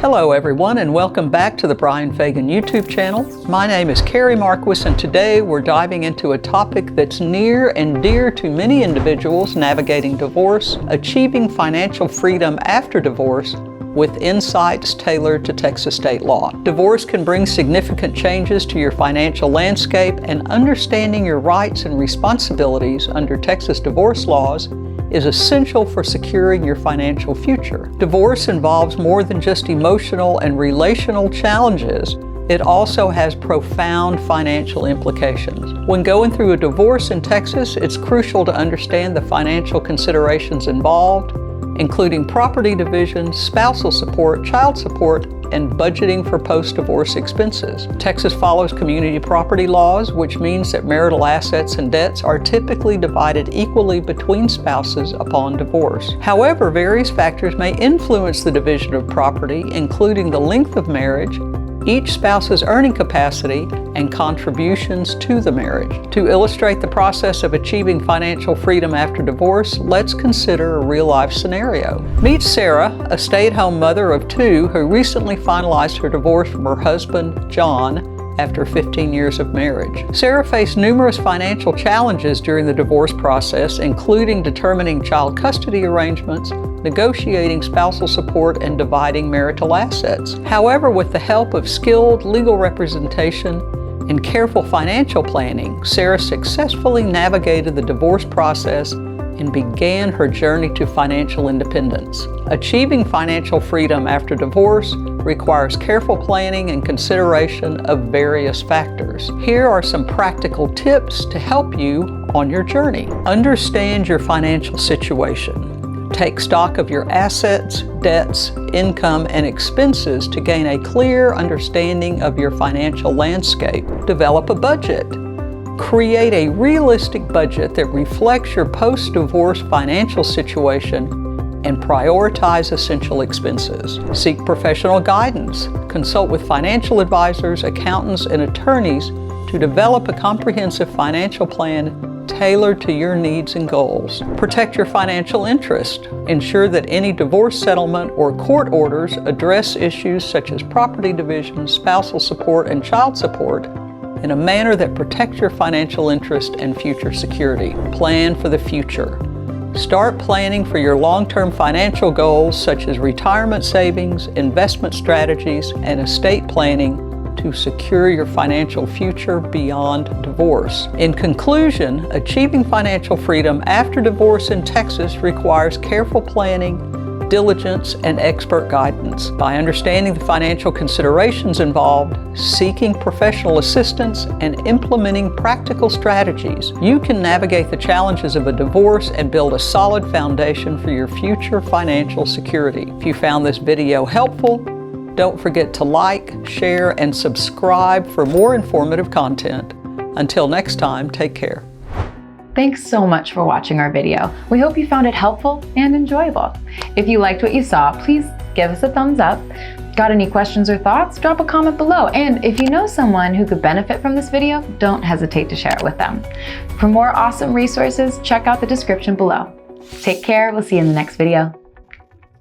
Hello everyone, and welcome back to the Bryan Fagan YouTube channel. My name is Carrie Marquis, and today we're diving into a topic that's near and dear to many individuals navigating divorce, achieving financial freedom after divorce, with insights tailored to Texas state law. Divorce can bring significant changes to your financial landscape, and understanding your rights and responsibilities under Texas divorce laws is essential for securing your financial future. Divorce involves more than just emotional and relational challenges. It also has profound financial implications. When going through a divorce in Texas, it's crucial to understand the financial considerations involved, including property division, spousal support, child support, and budgeting for post-divorce expenses. Texas follows community property laws, which means that marital assets and debts are typically divided equally between spouses upon divorce. However, various factors may influence the division of property, including the length of marriage, each spouse's earning capacity, and contributions to the marriage. To illustrate the process of achieving financial freedom after divorce, let's consider a real-life scenario. Meet Sarah, a stay-at-home mother of two who recently finalized her divorce from her husband, John, after 15 years of marriage. Sarah faced numerous financial challenges during the divorce process, including determining child custody arrangements, negotiating spousal support, and dividing marital assets. However, with the help of skilled legal representation and careful financial planning, Sarah successfully navigated the divorce process and began her journey to financial independence. Achieving financial freedom after divorce requires careful planning and consideration of various factors. Here are some practical tips to help you on your journey. Understand your financial situation. Take stock of your assets, debts, income, and expenses to gain a clear understanding of your financial landscape. Develop a budget. Create a realistic budget that reflects your post-divorce financial situation and prioritize essential expenses. Seek professional guidance. Consult with financial advisors, accountants, and attorneys to develop a comprehensive financial plan tailored to your needs and goals. Protect your financial interest. Ensure that any divorce settlement or court orders address issues such as property division, spousal support, and child support in a manner that protects your financial interest and future security. Plan for the future. Start planning for your long-term financial goals such as retirement savings, investment strategies, and estate planning to secure your financial future beyond divorce. In conclusion, achieving financial freedom after divorce in Texas requires careful planning, diligence, and expert guidance. By understanding the financial considerations involved, seeking professional assistance, and implementing practical strategies, you can navigate the challenges of a divorce and build a solid foundation for your future financial security. If you found this video helpful, don't forget to like, share, and subscribe for more informative content. Until next time, take care. Thanks so much for watching our video. We hope you found it helpful and enjoyable. If you liked what you saw, please give us a thumbs up. Got any questions or thoughts? Drop a comment below. And if you know someone who could benefit from this video, don't hesitate to share it with them. For more awesome resources, check out the description below. Take care. We'll see you in the next video.